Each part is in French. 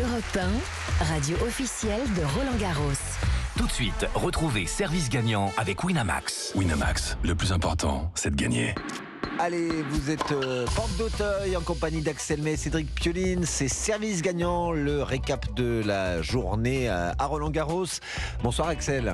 Europe 1, radio officielle de Roland-Garros. Tout de suite, retrouvez Service Gagnant avec Winamax. Winamax, le plus important, c'est de gagner. Allez, vous êtes Porte d'Auteuil en compagnie d'Axel May et Cédric Pioline. C'est Service Gagnant, le récap de la journée à Roland-Garros. Bonsoir Axel.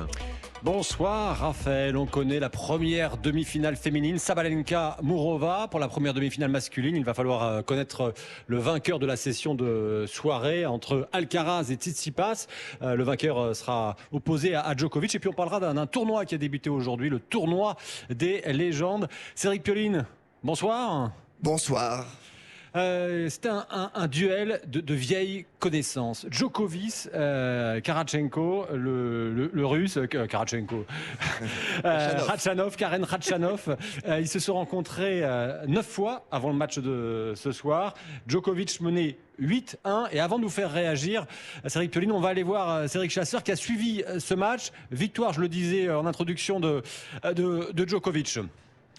Bonsoir Raphaël, on connaît la première demi-finale féminine, Sabalenka-Mourova. Pour la première demi-finale masculine, il va falloir connaître le vainqueur de la session de soirée entre Alcaraz et Tsitsipas. Le vainqueur sera opposé à Djokovic. Et puis on parlera d'un tournoi qui a débuté aujourd'hui, le tournoi des légendes. Cédric Pioline, bonsoir. Bonsoir. C'était un duel de vieilles connaissances. Djokovic, Karachenko, le russe, Karachenko, Karen Khachanov. Ils se sont rencontrés 9 fois avant le match de ce soir. Djokovic menait 8-1. Et avant de nous faire réagir, Cédric Pioline, on va aller voir Cédric Chasseur qui a suivi ce match. Victoire, je le disais en introduction, de Djokovic.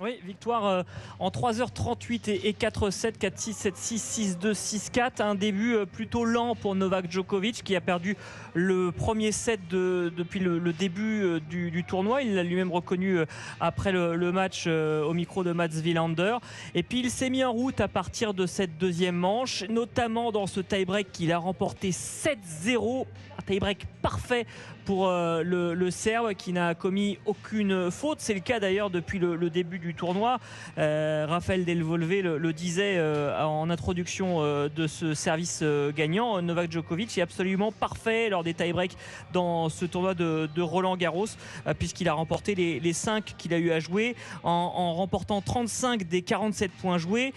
Oui, victoire en 3h38 et 4-7, 4-6, 7-6, 6-2, 6-4. Un début plutôt lent pour Novak Djokovic qui a perdu le premier set depuis le début du tournoi. Il l'a lui-même reconnu après le match au micro de Mats Wilander. Et puis il s'est mis en route à partir de cette deuxième manche, notamment dans ce tie-break qu'il a remporté 7-0. Un tie-break parfait pour le Serbe qui n'a commis aucune faute. C'est le cas d'ailleurs depuis le début du tournoi. Raphaël Delvolvé le disait en introduction de ce service gagnant. Novak Djokovic est absolument parfait lors des tie-breaks dans ce tournoi de Roland-Garros puisqu'il a remporté les 5 qu'il a eu à jouer en remportant 35 des 47 points joués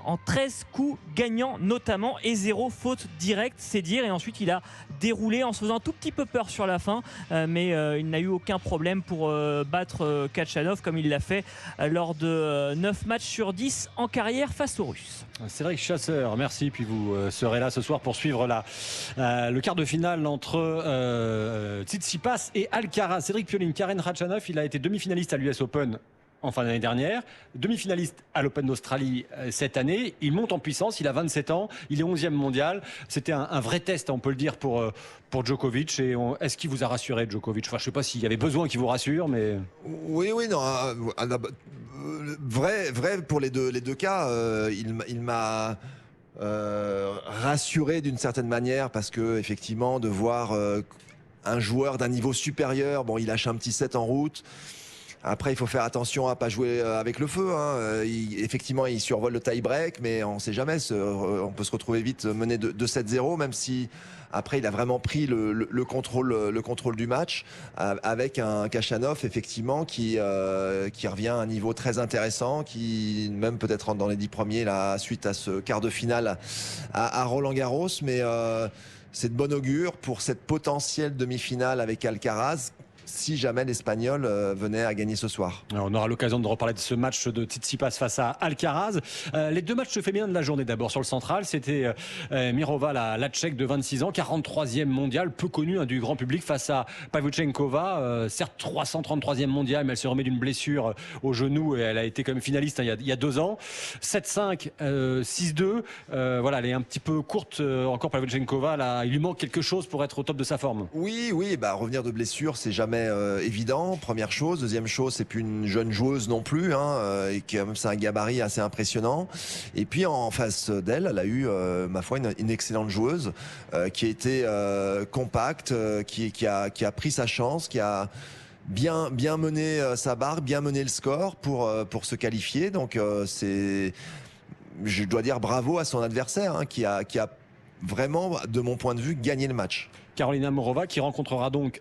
en 13 coups gagnants notamment et 0 faute directe, c'est dire. Et ensuite il a déroulé en se faisant un tout petit peu peur sur la fin, mais il n'a eu aucun problème pour battre Khachanov comme il l'a fait lors de 9 matchs sur 10 en carrière face aux Russes. Cédric Chasseur, merci. Puis vous serez là ce soir pour suivre le quart de finale entre Tsitsipas et Alcaraz. Cédric Pioline, Karen Khachanov, il a été demi-finaliste à l'US Open en fin d'année dernière, demi-finaliste à l'Open d'Australie cette année. Il monte en puissance, il a 27 ans, il est 11e mondial. C'était un vrai test, on peut le dire, pour Djokovic. Et est-ce qu'il vous a rassuré, Djokovic? Enfin, je ne sais pas s'il y avait besoin qu'il vous rassure, mais... Oui, non. Vrai pour les deux cas. Il m'a rassuré d'une certaine manière parce que, effectivement, de voir un joueur d'un niveau supérieur, bon, il lâche un petit set en route. Après, il faut faire attention à pas jouer avec le feu. Effectivement, il survole le tie-break, mais on ne sait jamais. On peut se retrouver vite mené de 7-0, même si après, il a vraiment pris le contrôle du match avec un Khachanov, effectivement, qui revient à un niveau très intéressant, qui même peut-être rentre dans les 10 premiers là, suite à ce quart de finale à Roland-Garros. Mais c'est de bon augure pour cette potentielle demi-finale avec Alcaraz, si jamais l'Espagnol venait à gagner ce soir. Alors, on aura l'occasion de reparler de ce match de Tsitsipas face à Alcaraz. Les deux matchs féminins de la journée. D'abord sur le central, c'était Mirova, la Tchèque de 26 ans, 43e mondiale, peu connue du grand public, face à Pavlyuchenkova, certes 333e mondiale, mais elle se remet d'une blessure au genou et elle a été quand même finaliste il y a 2 ans. 7-5, 6-2. Voilà, elle est un petit peu courte encore, Pavlyuchenkova. Là, il lui manque quelque chose pour être au top de sa forme. Oui, revenir de blessure, c'est jamais évident, première chose. Deuxième chose, c'est plus une jeune joueuse non plus, et c'est un gabarit assez impressionnant. Et puis en face d'elle, elle a eu, ma foi, une excellente joueuse qui a été compacte, qui a pris sa chance, qui a bien mené sa barre, bien mené le score pour se qualifier. Donc je dois dire bravo à son adversaire, qui a vraiment, de mon point de vue, gagné le match. Carolina Morova qui rencontrera donc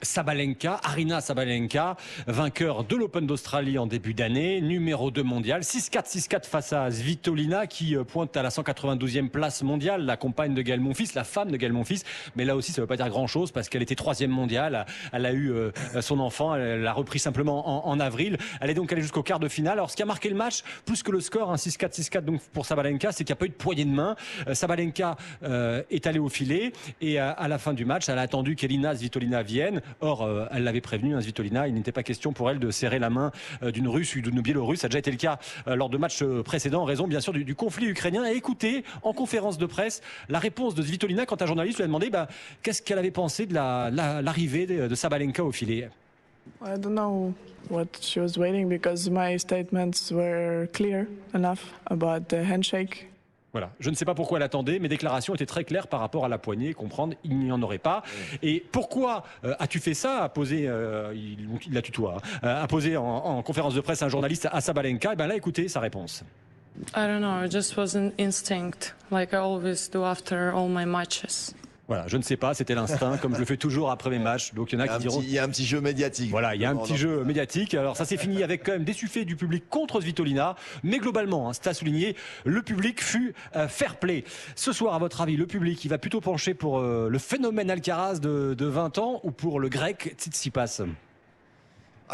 Arina Sabalenka, vainqueur de l'Open d'Australie en début d'année, numéro 2 mondial, 6-4, 6-4 face à Svitolina qui pointe à la 192e place mondiale, la compagne de Gaël Monfils, la femme de Gaël Monfils, mais là aussi ça ne veut pas dire grand chose parce qu'elle était 3e mondiale, elle a eu son enfant, elle l'a repris simplement en avril, elle est donc allée jusqu'au quart de finale. Alors ce qui a marqué le match, plus que le score, 6-4, 6-4 donc pour Sabalenka, c'est qu'il n'y a pas eu de poignée de main. Sabalenka est allée au filet et à la fin du match, elle a attendu qu'Elina Svitolina vienne. Or, elle l'avait prévenu, Svitolina, il n'était pas question pour elle de serrer la main d'une Russe ou d'une Biélorusse. Ça a déjà été le cas lors de matchs précédents, en raison bien sûr du conflit ukrainien. Et écoutez, en conférence de presse, la réponse de Svitolina quand un journaliste lui a demandé qu'est-ce qu'elle avait pensé de l'arrivée de Sabalenka au filet. I don't know what she was waiting because my statements were clear enough about the handshake. Voilà. Je ne sais pas pourquoi elle attendait, mes déclarations étaient très claires par rapport à la poignée, comprendre, il n'y en aurait pas. Et pourquoi as-tu fait ça, a posé, il la tutoie, a posé en conférence de presse un journaliste à Sabalenka. Et bien là, écoutez sa réponse. I don't know, it just was an instinct, like I always do after all my matches. Voilà, je ne sais pas, c'était l'instinct, comme je le fais toujours après mes matchs. Donc il y en a qui diront. Il y a un petit jeu médiatique. Voilà, il y a un petit jeu médiatique. Alors ça s'est fini avec quand même des suffets du public contre Svitolina. Mais globalement, c'est à souligner, le public fut fair play. Ce soir, à votre avis, le public, il va plutôt pencher pour le phénomène Alcaraz de 20 ans ou pour le grec Tsitsipas ?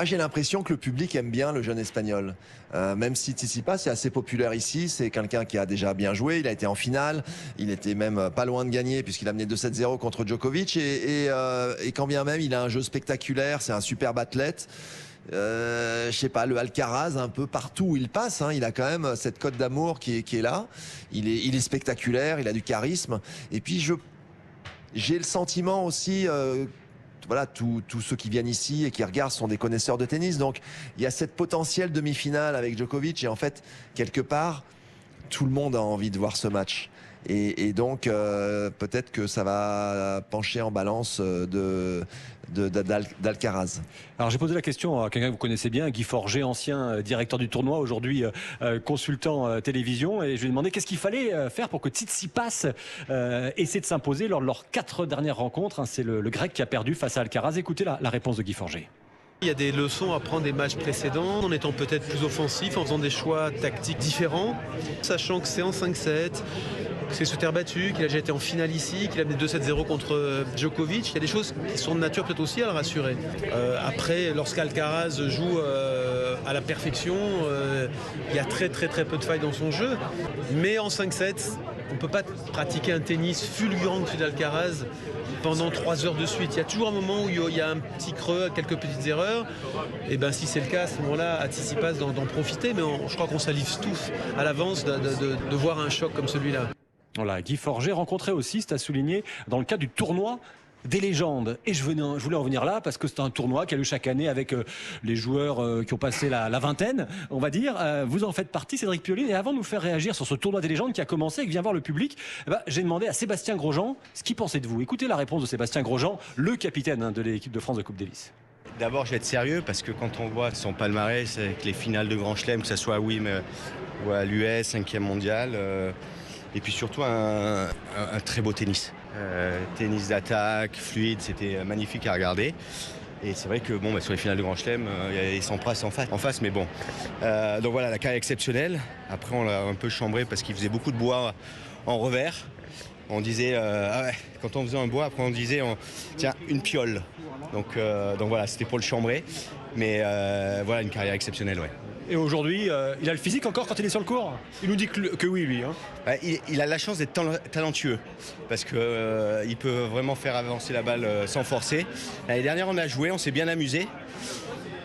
J'ai l'impression que le public aime bien le jeune espagnol. Même si Tsitsipas est assez populaire ici, c'est quelqu'un qui a déjà bien joué, il a été en finale, il était même pas loin de gagner puisqu'il a mené 2-7-0 contre Djokovic et quand bien même il a un jeu spectaculaire, c'est un superbe athlète. Je sais pas, le Alcaraz, un peu partout où il passe, il a quand même cette cote d'amour qui est là. Il est spectaculaire, il a du charisme. Et puis j'ai le sentiment aussi... Voilà, tous ceux qui viennent ici et qui regardent sont des connaisseurs de tennis. Donc, il y a cette potentielle demi-finale avec Djokovic. Et en fait, quelque part, tout le monde a envie de voir ce match. Et donc, peut-être que ça va pencher en balance d'Alcaraz. Alors j'ai posé la question à quelqu'un que vous connaissez bien, Guy Forget, ancien directeur du tournoi, aujourd'hui consultant télévision, et je lui ai demandé qu'est-ce qu'il fallait faire pour que Tsitsipas essaie de s'imposer lors de leurs 4 dernières rencontres. C'est le grec qui a perdu face à Alcaraz. Écoutez la réponse de Guy Forget. Il y a des leçons à prendre des matchs précédents en étant peut-être plus offensif, en faisant des choix tactiques différents, sachant que c'est en 5-7, que c'est sous terre battue, qu'il a déjà été en finale ici, qu'il a mené 2-7-0 contre Djokovic. Il y a des choses qui sont de nature peut-être aussi à le rassurer. Après, lorsqu'Alcaraz joue à la perfection, il y a très peu de failles dans son jeu. Mais en 5-7, on ne peut pas pratiquer un tennis fulgurant dessus d'Alcaraz pendant 3 heures de suite. Il y a toujours un moment où il y a un petit creux, quelques petites erreurs. Et bien si c'est le cas, à ce moment-là, à Tsitsipas d'en profiter. Mais je crois qu'on s'alive tous à l'avance de voir un choc comme celui-là. Voilà, Guy Forget rencontré aussi, c'est à souligner, dans le cadre du tournoi des légendes. Et je voulais en venir là parce que c'est un tournoi qui a lieu chaque année avec les joueurs qui ont passé la vingtaine, on va dire. Vous en faites partie, Cédric Pioline. Et avant de nous faire réagir sur ce tournoi des légendes qui a commencé et qui vient voir le public, j'ai demandé à Sébastien Grosjean ce qu'il pensait de vous. Écoutez la réponse de Sébastien Grosjean, le capitaine de l'équipe de France de Coupe Davis. D'abord, je vais être sérieux parce que quand on voit son palmarès avec les finales de Grand Chelem, que ce soit à WIM ou à l'US, 5e mondial, et puis surtout un très beau tennis. Tennis d'attaque, fluide, c'était magnifique à regarder. Et c'est vrai que sur les finales de Grand Chelem, il y avait Sampras en face, mais bon. Donc voilà, la carrière exceptionnelle. Après, on l'a un peu chambré parce qu'il faisait beaucoup de bois en revers. On disait, quand on faisait un bois, après on disait, tiens, une piole. Donc voilà, c'était pour le chambrer. Mais voilà, une carrière exceptionnelle, ouais. Et aujourd'hui, il a le physique encore quand il est sur le court ? Il nous dit que oui, lui. Il a la chance d'être talentueux parce qu'il peut vraiment faire avancer la balle sans forcer. L'année dernière, on a joué, on s'est bien amusé.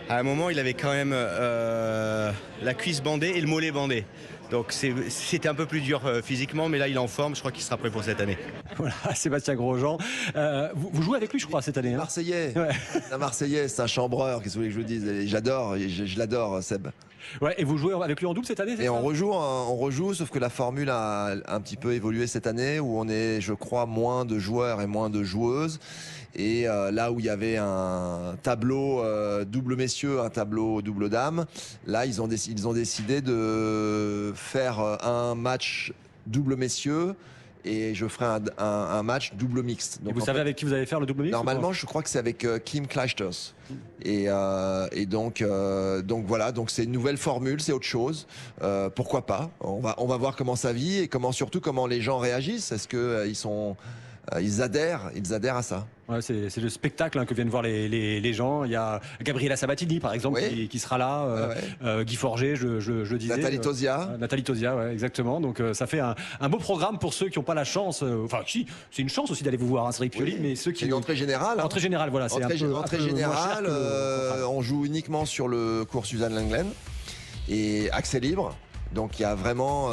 À un moment, il avait quand même la cuisse bandée et le mollet bandé. Donc c'était un peu plus dur physiquement, mais là il est en forme, je crois qu'il sera prêt pour cette année. Voilà, Sébastien Grosjean. Vous jouez avec lui, je crois, cette année. Marseillais, ouais. Un Marseillais, c'est un chambreur, qu'est-ce que vous voulez que je vous dise ? J'adore, je l'adore, Seb. Ouais, et vous jouez avec lui en double cette année, c'est Et ça ? on rejoue, sauf que la formule a un petit peu évolué cette année, où on est, je crois, moins de joueurs et moins de joueuses. Et là où il y avait un tableau double messieurs, un tableau double dames, là ils ont décidé de faire un match double messieurs et je ferai un match double mixte. Donc, et vous savez avec qui vous allez faire le double mixte ? Normalement, je crois que c'est avec Kim Clijsters. Et donc voilà, donc c'est une nouvelle formule, c'est autre chose. Pourquoi pas ? On va voir comment ça vit et surtout comment les gens réagissent. Est-ce que ils sont ils adhèrent à ça. Ouais, c'est le spectacle que viennent voir les gens. Il y a Gabriela Sabatini, par exemple, qui sera là. Guy Forget, je disais. Nathalie Tosia. Nathalie Tosia, ouais, exactement. Donc ça fait un beau programme pour ceux qui n'ont pas la chance. Enfin, si, c'est une chance aussi d'aller vous voir, Cédric Pioline, mais ceux qui. C'est une entrée générale. Entrée générale, voilà. Entrée générale. On joue uniquement sur le cours Suzanne Lenglen et accès libre. Donc il y a vraiment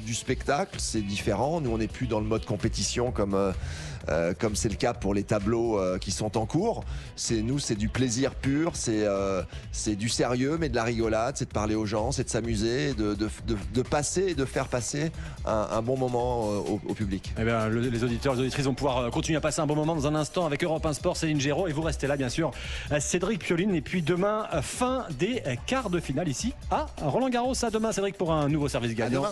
du spectacle, c'est différent. Nous on n'est plus dans le mode compétition comme c'est le cas pour les tableaux qui sont en cours. C'est du plaisir pur, c'est du sérieux mais de la rigolade, c'est de parler aux gens, c'est de s'amuser, de passer et de faire passer un bon moment au public. Eh bien, les auditeurs, les auditrices vont pouvoir continuer à passer un bon moment dans un instant avec Europe 1 Sport, Céline Géraud, et vous restez là bien sûr, Cédric Pioline. Et puis demain, fin des quarts de finale ici à Roland-Garros. À demain Cédric pour un nouveau service gagnant.